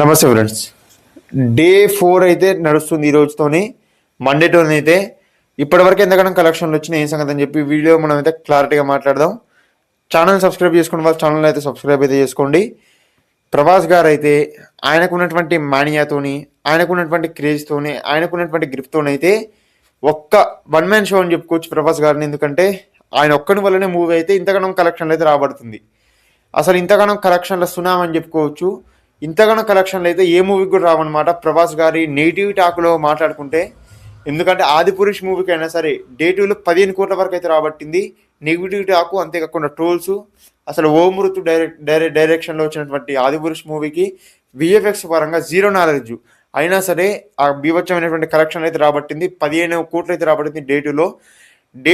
నమస్తే friends. Day 4 అయితే నడుస్తుంది ఈ రోజుతోని. మండేతోని అయితే ఇప్పటివరకు ఎంతగానో కలెక్షన్లు వచ్చినాయి ఏం సంగతి అని చెప్పి వీడియో మనం అయితే క్లారిటీగా మాట్లాడదాం. ఛానల్ సబ్స్క్రైబ్ చేసుకోండి, వాళ్ళ ఛానల్ అయితే సబ్స్క్రైబ్ అయితే చేసుకోండి. ప్రభాస్ గారు అయితే ఆయనకున్నటువంటి మానియాతోని, ఆయనకున్నటువంటి క్రేజ్తోని, ఆయనకున్నటువంటి గ్రిప్తోని అయితే ఒక్క వన్ మ్యాన్ షో అని చెప్పుకోవచ్చు ప్రభాస్ గారిని. ఎందుకంటే ఆయన ఒక్కని వల్లనే మూవీ అయితే ఇంతగానో కలెక్షన్లు అయితే రాబడుతుంది. అసలు ఇంతగానో కలెక్షన్ల సునామని చెప్పుకోవచ్చు. ఇంతగానో కలెక్షన్లు అయితే ఏ మూవీకి కూడా రావన్నమాట. ప్రభాస్ గారి నెగిటివ్ టాక్లో మాట్లాడుకుంటే, ఎందుకంటే ఆదిపురుష్ మూవీకి అయినా సరే డే 2లో 15 కోట్ల వరకు అయితే రాబట్టింది నెగిటివ్ టాకు. అంతేకాకుండా ట్రోల్స్, అసలు ఓమృతు డైరెక్షన్లో వచ్చినటువంటి ఆదిపురుష్ మూవీకి విఎఫ్ఎక్స్ పరంగా జీరో నాలెడ్జ్ అయినా సరే ఆ బీభత్సమైనటువంటి కలెక్షన్ అయితే రాబట్టింది. 15 కోట్లు అయితే రాబట్టింది డే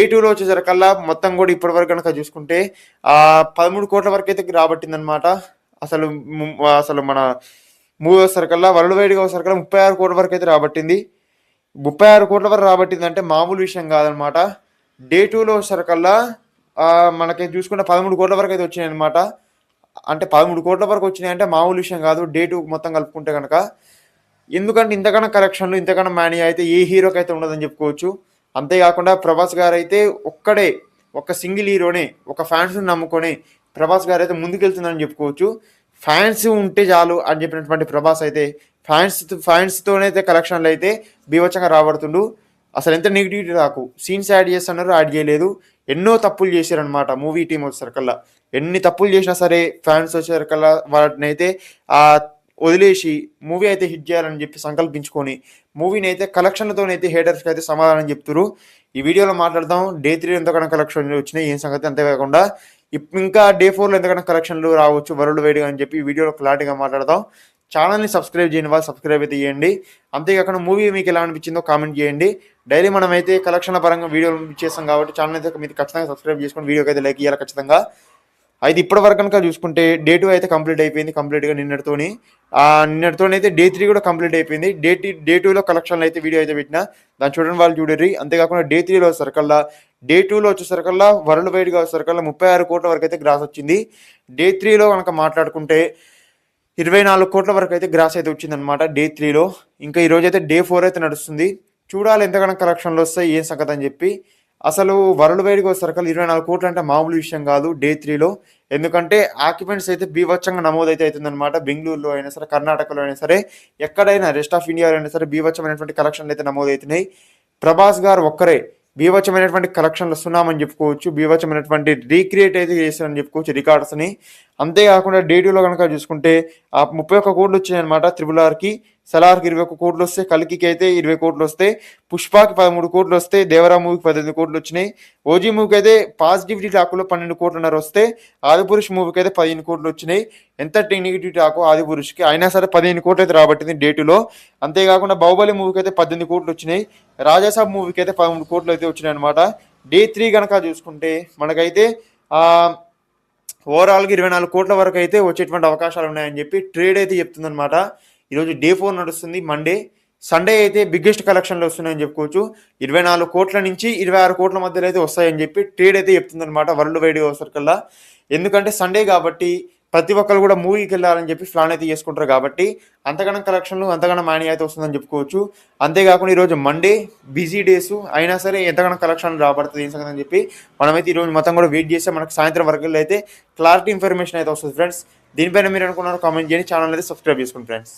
2లో వచ్చేసరికల్లా మొత్తం కూడా ఇప్పటి వరకు కనుక చూసుకుంటే 13 కోట్ల వరకు అయితే రాబట్టింది అనమాట. అసలు మన మూవీ వచ్చేసరికల్లా వరల్డ్ వైడ్గా వచ్చేసరికల్లా 36 కోట్ల వరకు అయితే రాబట్టింది. 36 కోట్ల వరకు రాబట్టింది అంటే మామూలు విషయం కాదనమాట. డే 2లో వచ్చేసరికల్లా మనకి చూసుకుంటే 13 కోట్ల వరకు అయితే వచ్చినాయి అనమాట. అంటే 13 కోట్ల వరకు వచ్చినాయి అంటే మామూలు విషయం కాదు డే 2 మొత్తం కలుపుకుంటే కనుక. ఎందుకంటే ఇంతకన్నా కలెక్షన్లు, ఇంతకన్నా మానియా అయితే ఏ హీరోకి అయితే ఉండదని చెప్పుకోవచ్చు. అంతేకాకుండా ప్రభాస్ గారు అయితే ఒక సింగిల్ హీరోనే, ఒక ఫ్యాన్స్ నమ్ముకొని ప్రభాస్ గారు అయితే ముందుకెళ్తుందని చెప్పుకోవచ్చు. ఫ్యాన్స్ ఉంటే చాలు అని చెప్పినటువంటి ప్రభాస్ అయితే ఫ్యాన్స్తోనైతే కలెక్షన్లు అయితే బీభత్సంగా రాబడుతుండు. అసలు ఎంత నెగిటివిటీ రాకు సీన్స్ యాడ్ చేస్తున్నారు, యాడ్ చేయలేదు. ఎన్నో తప్పులు చేశారనమాట మూవీ టీం వచ్చేసరికల్లా. ఎన్ని తప్పులు చేసినా సరే ఫ్యాన్స్ వచ్చేసరికల్లా వాటిని అయితే వదిలేసి మూవీ అయితే హిట్ చేయాలని చెప్పి సంకల్పించుకొని మూవీని అయితే కలెక్షన్లతోనైతే హేటర్స్కి అయితే సమాధానం చెప్తారు. ఈ వీడియోలో మాట్లాడదాం డే 3 ఎంతకన్నా కలెక్షన్లు వచ్చినాయి ఏం సంగతి. అంతేకాకుండా ఇంకా డే 4లో ఎంతకన్నా కలెక్షన్లు రావచ్చు వరల్డ్ వైడ్గా అని చెప్పి వీడియోలో క్లారిటీగా మాట్లాడదాం. ఛానల్ని సబ్స్క్రైబ్ చేయని వాళ్ళు సబ్స్క్రైబ్ అయితే చేయండి. అంతేకాకుండా మూవీ మీకు ఎలా అనిపించిందో కామెంట్ చేయండి. డైలీ మనం అయితే కలెక్షన్ల పరంగా వీడియోలు చేస్తాం కాబట్టి ఛానల్ అయితే మీరు ఖచ్చితంగా సబ్స్క్రైబ్ చేసుకొని వీడియోకి అయితే లైక్ ఇవ్వాలి ఖచ్చితంగా. అయితే ఇప్పటి వరకు కనుక చూసుకుంటే డే 2 అయితే కంప్లీట్ అయిపోయింది కంప్లీట్గా నిన్నటితోని అయితే డే 3 కూడా కంప్లీట్ అయిపోయింది. డే 2లో కలెక్షన్లు అయితే వీడియో అయితే పెట్టిన దాన్ని చూడని వాళ్ళు చూడరి. అంతేకాకుండా డే 3లో వచ్చేసరికల్లా డే 2లో వచ్చేసరికల్లా వరల్డ్ వైడ్గా వచ్చేసరికల్లా 36 కోట్ల వరకు అయితే గ్రాస్ వచ్చింది. డే 3లో కనుక మాట్లాడుకుంటే 24 కోట్ల వరకు అయితే గ్రాస్ అయితే వచ్చిందనమాట డే 3లో. ఇంకా ఈరోజు అయితే డే 4 అయితే నడుస్తుంది. చూడాలి ఎంతగానో కలెక్షన్లు వస్తాయి ఏం సంగతి అని చెప్పి. అసలు వరల్డ్ వైడ్గా వచ్చేసరికల్లా 24 కోట్లు అంటే మామూలు విషయం కాదు డే 3లో. ఎందుకంటే ఆక్యుపెంట్స్ అయితే బీభత్సంగా నమోదైతే అవుతుందన్నమాట. బెంగళూరులో అయినా సరే, కర్ణాటకలో అయినా సరే, ఎక్కడైనా రెస్ట్ ఆఫ్ ఇండియాలో అయినా సరే బీభత్సమైనటువంటి కలెక్షన్లు అయితే నమోదవుతున్నాయి. ప్రభాస్ గారు ఒక్కరే బీభత్సమైనటువంటి కలెక్షన్లు వస్తున్నామని చెప్పుకోవచ్చు. బీభత్సమైనటువంటి రీక్రియేట్ అయితే చేస్తారని చెప్పుకోవచ్చు రికార్డ్స్ని. అంతేకాకుండా డే 2లో కనుక చూసుకుంటే 31 కోట్లు వచ్చాయన్నమాట. RRRకి, సలార్కి 21 కోట్లు వస్తే, కల్కికి అయితే 20 కోట్లు వస్తాయి, పుష్పకి 13 కోట్లు వస్తాయి, దేవరా మూవీకి 18 కోట్లు వచ్చినాయి, ఓజీ మూవీకి అయితే పాజిటివిటీ టాకులో 12 కోట్లున్నర వస్తే, ఆదిపురుష్ మూవీకి అయితే 15 కోట్లు వచ్చినాయి. ఎంత నెగిటివ్ టాకు ఆదిపురుష్కి అయినా సరే 15 కోట్లు అయితే రాబట్టింది డే 2లో. అంతేకాకుండా బాహుబలి మూవీకి అయితే 18 కోట్లు వచ్చినాయి, రాజాసాబ్ మూవీకి అయితే 13 కోట్లు అయితే వచ్చినాయి అనమాట. డే 3 కనుక చూసుకుంటే మనకైతే ఓవరాల్గా 24 కోట్ల వరకు అయితే వచ్చేటువంటి అవకాశాలు ఉన్నాయని చెప్పి ట్రేడ్ అయితే చెప్తుందనమాట. ఈరోజు డే 4 నడుస్తుంది మండే. సండే అయితే బిగ్గెస్ట్ కలెక్షన్లు వస్తున్నాయని చెప్పుకోవచ్చు. 24 కోట్ల నుంచి 26 కోట్ల మధ్యలో అయితే వస్తాయని చెప్పి ట్రేడ్ అయితే చెప్తుందనమాట వరల్డ్ వైడ్గా వచ్చేసరికల్లా. ఎందుకంటే సండే కాబట్టి ప్రతి ఒక్కరు కూడా మూవీకి వెళ్ళాలని చెప్పి ప్లాన్ అయితే చేసుకుంటారు కాబట్టి అంతగానో కలెక్షన్లు, అంతగానో మాని అయితే వస్తుందని చెప్పుకోవచ్చు. అంతేకాకుండా ఈరోజు మండే బిజీ డేస్ అయినా సరే ఎంతగానో కలెక్షన్లు రాబడుతుంది ఏం సంగతి అని చెప్పి మనమైతే ఈరోజు మొత్తం కూడా వెయిట్ చేస్తే మనకు సాయంత్రం వరకు అయితే క్లారిటీ ఇన్ఫర్మేషన్ అయితే వస్తుంది ఫ్రెండ్స్. దీనిపైన మీరు అనుకున్నారు కామెంట్ చేయండి, ఛానల్ అయితే సబ్స్క్రైబ్ చేసుకోండి ఫ్రెండ్స్.